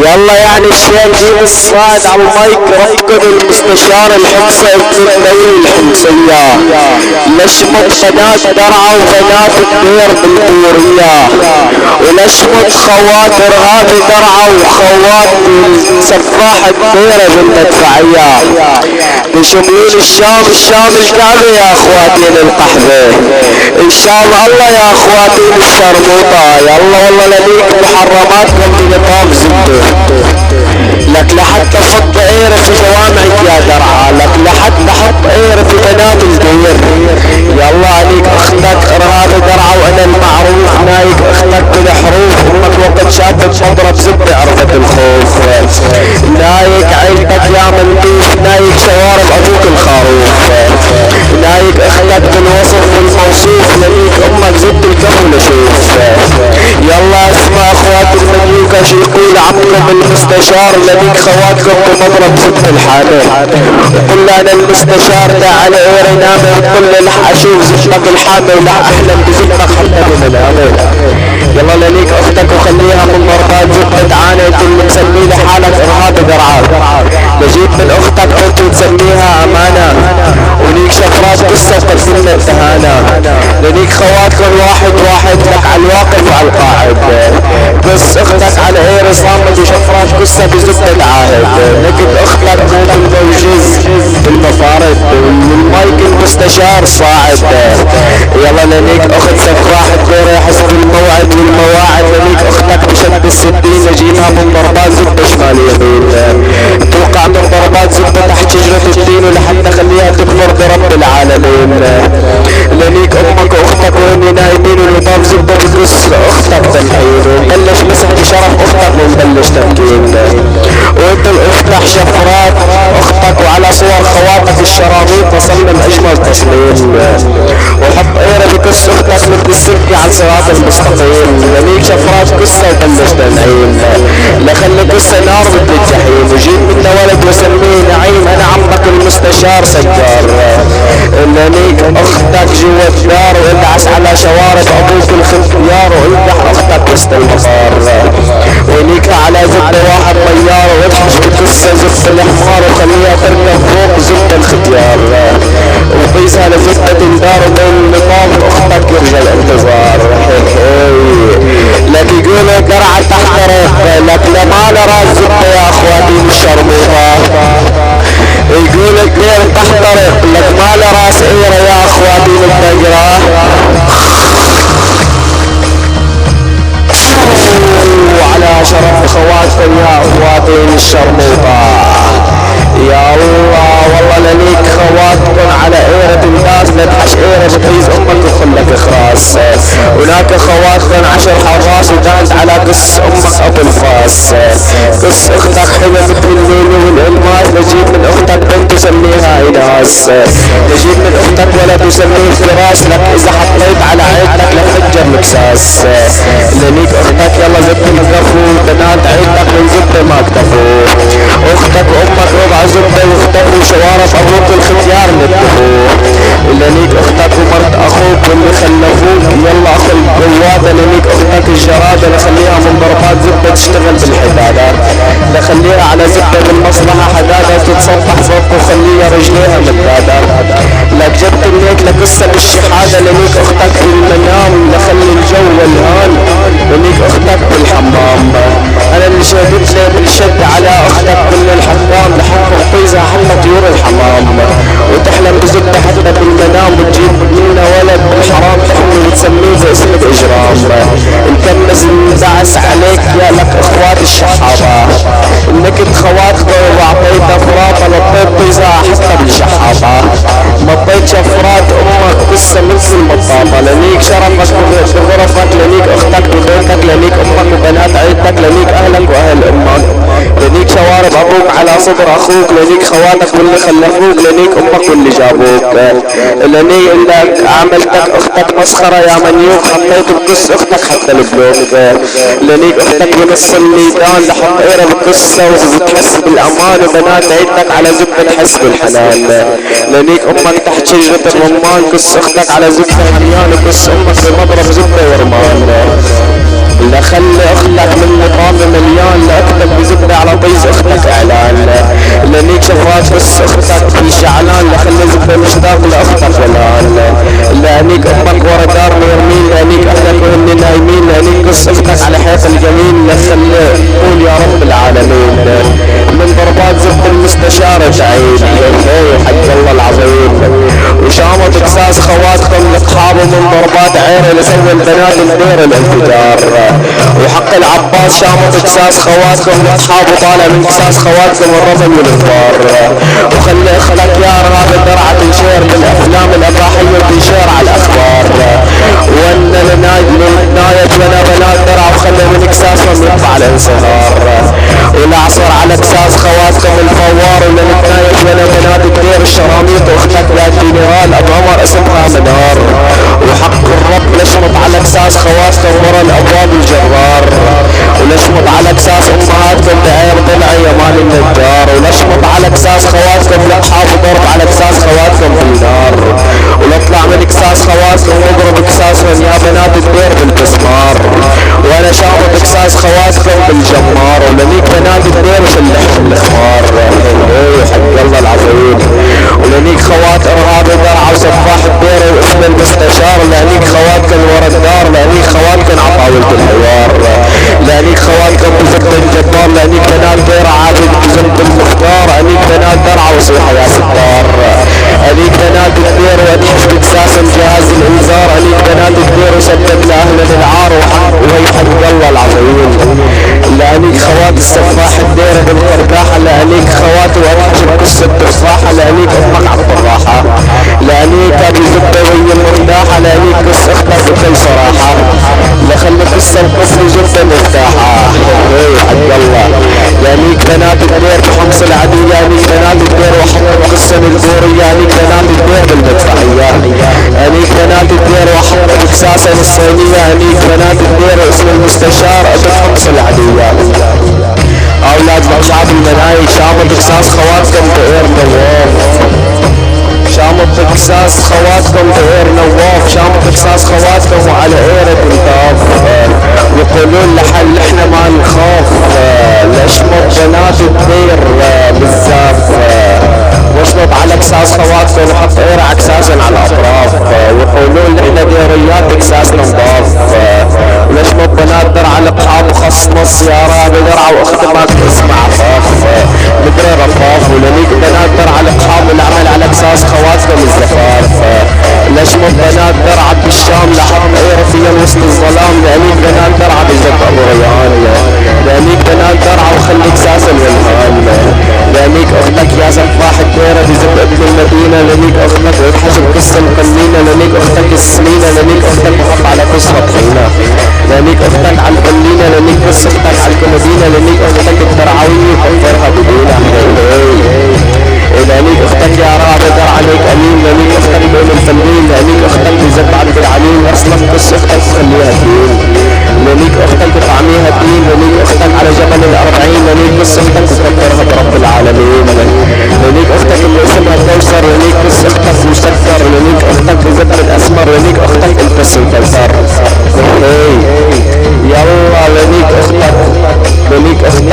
يلا يعني الشيخ جيب الصاد على المايك ركب المستشار الحمصة ابن الدولة الحمصية لشمت بنات درعا وبنات الدير بالدورية ولشمت خوات ارهاب درعا وخوات سفاح الديرة بالمدفعية بشمول الشام الكعبة يا اخواتي للقحبة ان شاء الله يا اخواتي للشرموطة يلا والله لديك محرماتكم بنظام زبده لك لحتى حط ايرة في جوامعك يا درعا لك لحتى حط ايرة في بنات الدير يلا عليك اختك ارهاب درعا وانا المعروف نايك اختك بالحروف امك وقت شافت تضرب زبده عرفت الخوف نايك عيلتك يا مندوف نايك شوارب ابوك الخروف نايك اختك بالوصف والموصوف لنيك امك زبد الكون شوف يلا اسمع اخوات المملوكة شو يقول عمكم المستشار لنيك خواتكم بمضرب زبد الحامل قل انا المستشار تعال ايري نامي وقل لح اشوف زبدك الحامل لح احلم بزبدك حتى من الامل يلا لنيك اختك وخليها من مرضات زبدة تعاني انت اللي مسمي لحالك ارهاب درعا بجيب من اختك انت تسميها امانة وليك شفرات قصة وقدمنا التهانة لنيك خواتكم واحد لك على الواقف وعلى القاعد بس اختك على اير صامد وشفرات قصة بزبدة عاهد لكن اختك موت الموجز بالمفارد والمايك المستشار صاعد يلا لنيك اخت سفاح الديرة حسب الموعد والمواعد لنيك اختك بشد الستين نجيبها من ضربات زبدة شمال يمين توقع من ضربات زبدة تحت شجرة الدين ولحتى خليها تكبر برب العالمين لنيك امك واختك وهني نايمين ونطاف زبدة تدرس اختك تنحين ونبلش مسح بشرف اختك ونبلش تمكين وانت افتح شفرات اختك وعلى صور خواتك الشراميط تصمم اجمل تصميم وحط ايرة بكس اختك مثل السلكي على الصراط المستقيم لنيك شفرات قصة وبلش تنعيم لخلي قصة نار مثل الجحيم وجيب منا ولد وسميه نعيم انا عمك المستشار سجار لنيك اختك جوا الدار وادعس على شوارب ابوك الخيار وامدح اختك وسط المطار وليك على زبدة واحد طيار وادحش بقصة زبدة الحمار وخليها تركب فوق زبدة الختيار وقيسها لزبدة الدار وبين النطاف اختك يرجى الانتظار لك يقولوا درعا تحترق لك لما نرى الزبدة يا اخواتي الشرموطة يقولك ليه تحترق لك ما لراس ايرة يا اخواتي الدقرة وعلى شرف خواتكم يا اخواتي الشرموطة يا الله والله لنيك خواتكم على ايرة الناس ندحش ايرة بتعيز امك وخلك اخراس هناك خواتكم 10 حراس ودانت على قص امك ابو الفاس قص اختك حلوة مثل الليل والالماس نجيب من اختك بنت تسميها ايناس نجيب من اختك ولد وسميه فراس لك اذا حطيت على عيلتك لفجر مكساس لنيك اختك يلا زبد الكفو بنات عيلتك من زبدة ما اكتفوا اختك وامك ربع زبدة واختفوا شوارب ابوك الختيار نتفوا لنيك اختك ومرت اخوك واللي خلفوك يلا اخو القوادة لنيك اختك الجرادة نخليها من ضربات زبدة تشتغل بالحدادة نخليها على زبدة بالمصلحة حدادة تتصفح فوق وخليها رجليها مدادة لك جبت ليك لقصة بالشحادة لنيك اختك في المنام لخلي الجو والهان لنيك اختك بالحمام انا اللي شدت لي بالشد على اختك كل الحمام لحق القيزة حتى طيور الحمام وتحلم بزبدة حتى بالمنام وتجيب منا ولد بالحرام تحمل وتسميه باسم الاجرام الكنز دعس عليك يا لك اخوات الشحابة انك خوات واعطيتها فراطة لطيت قيزة حتى بالشحابة مطيت شفرات امك قصة مثل المطابة لنيك شرفك بغرفك لنيك اختك ببيتك لنيك امك وبنات عيلتك لنيك اهلك واهل امك لنيك شوارب ابوك على صدر اخوك لنيك خواتك واللي خلفوك لنيك امك واللي جابوك لنيك انك عملتك اختك مسخرة يا منيوك حطيت بقص اختك حتى البلوك لنيك اختك بنص الميدان لحط ايرة بقصة وبتحس بالامان وبنات عيلتك على زبدة تحس بالحنان لنيك امك تحت شجرة الرمان قص اختك على زبدة مليان وقص امك بمضرب زبدة ورمان لخلي اختك من نطام مليان لاكتب بزبدة الجميل نخلي قول يا رب العالمين من ضربات زبد المستشار تعيد حق الله العظيم وشامت اقساس خواتكم لاصحابه من ضربات عيره لسوى البنات الدير الانفجار وحق العباس شامت اقساس خواتكم لاصحابه طالع من اقساس خواتكم الرمل والانفار وخلي اخلك يا رغاب الدرعه تنشير بالافلام الاباحيه وتنشير على الاخبار وان لنايت ولا بنات درع وخلي من اقساسهم يطلع الانصهار والعصر على اقساس خواتكم الفوار ولنايت ولا بنات كثير الشراميط واختك لا جنرال ابو عمر اسمها منار وحق الرب نشمط على اقساس خواتكم ورا الابواب الجرار ونشمط على اقساس امهاتكم دعير ضلعي يا مال النجار ونشمط على اقساس خواتكم لاصحاب ضرب على اقساس خواتكم في النار ونطلع من اقساس خواتكم ونضرب اقساسهم يا بنات الدير بالمسمار وانا شامط اقساس خواتكم بالجمار ولنيك بنات الدير في اللحم الاخمار حق الله العظيم ولنيك خوات ارهاب درع وسفاح الدير واسم المستشار لانيك خواتكم ورا الدار لانيك خواتكم عطاولة الحوار لانيك خواتكم بزبد الجبار لانيك بنات دير عابد بزبد المختار انيك بنات درع وصيحة يا ستار انيك بنات الدير وادحش باقساس جهاز الانذار انيك بنات الدير وسدد لاهل العار وهي حق الله العظيم لانيك خوات السفاح الدير بالقرقاحة لانيك خوات وادحش بقصة تفاحة لانيك امك عالطراحة لانيك ابي زبدة وهي مرتاحة لانيك قص اختك بكل صراحة لخلي قصة القصر جدا مرتاحة حق الله لانيك بنات الدير بحمص العدو لانيك بنات الدير وحط قصة الدوري لانيك بنات الدير بالمدفعية لانيك بنات الدير وحط اقساسا الصينية لانيك بنات الدير واسم المستشار ابو حمص العدوية اولاد اصحاب المناي شامت اقساس خواتكم دائر نواف شامت اقساس خواتكم دائر نواف شامت اقساس خواتكم وعلى ايرة الطاف يقولون لحل احنا ما نخاف لاشمط بنات الدير بالزاف واشمط على اقساس خواتكم وحط ايرة اقساسا على الاطراف ويقولون احنا ديريات اقساسنا نضاف ولاشمط بنات درع لقحاب وخص نص يا رابي درع واخت ما تسمع خاف مدري رفاف ولنيك بنات درع لقحاب والعمل على اقساس خواتكم الزفاف لاشمط بنات درع بالشام لحط ايرة في وسط الظلام لانيك بنات درع بالزب ابو ريان لانيك بنات درع وخلي اقساسا والهان لانيك اختك يا سفاح الديرة بزب ابن المدينة لانيك اختك وتحجب قصة القنينة لانيك اختك السمينة لانيك اختك وحط على قصة طحينة لانيك اختك على القنينة لانيك قصة اختك على الكمدينة لانيك اختك الدرعوية وفرها بدينة لانيك اختك يا راب در عليك امين لانيك اختك بين الفنين لانيك اختك بزب عبد العليم اصلك قصة اختك خليها دين لانيك اختك طعميها دين لانيك اختك على جبل الاربعين لانيك قصة اختك تكبرها برب العالمين لانيك اختك اللي اسمها كوثر لانيك قصة اختك مسكر لانيك اختك بزب الاسمر لانيك اختك البس الكوثر يلا لانيك اختك لانيك اختك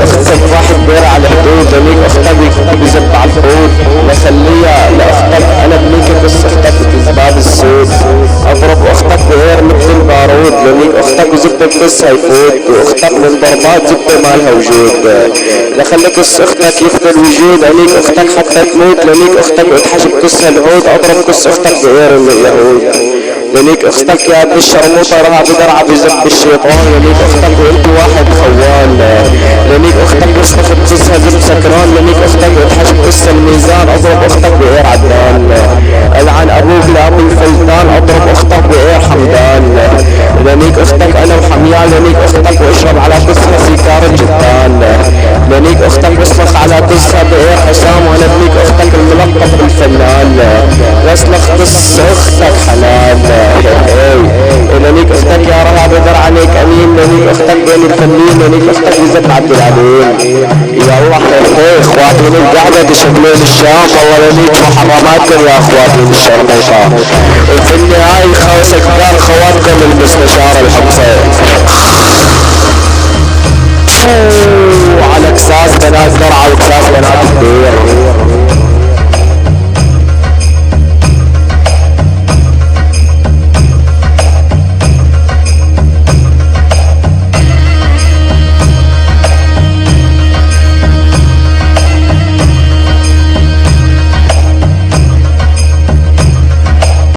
اختك واحد دير على الحدود لانيك اختك بزب على الحدود لخليها لاختك انا بنيك قصة اختك بزباب السود اضرب اختك بغير مثل البارود لانيك اختك وزبد القصة يفوت واختك من ضربات زبد مالها وجود لخلي قصة اختك يفقد الوجود لانيك اختك حتى تموت لانيك اختك اتحجب قصة العود اضرب قصة اختك بغير اليهود لانيك اختك يا ابن الشرموطة رها بدرعة بزب الشيطان لانيك اختك وانت واحد خوان لانيك اختك قصة قصة زب سكران لانيك اختك اتحجب قصة الميزان اضرب اختك بغير عدنان العن ابوك لابو الفلتان اضرب اختك بغير حمدان لانيك اختك انا وحميان لانيك اختك واشرب على قصة سيكار الجدان لانيك اختك بصلخ على قصة بغير حسام وانا ابنيك اختك الملقب بالفنان واسلخ قصة اختك حلال لانيك اختك يا رهاب بدر عليك امين لانيك اختك بين الفنين لانيك اختك بزب عبد العليم يا الله اخواتي القعدة بشمال الشام والله لانيك محرماتكم يا اخواتي الشرموطة وفي النهاية خوص اكبر خواتكم المستشار الحمصي وعلى اكساس بنات درعة واكساس بنات الدير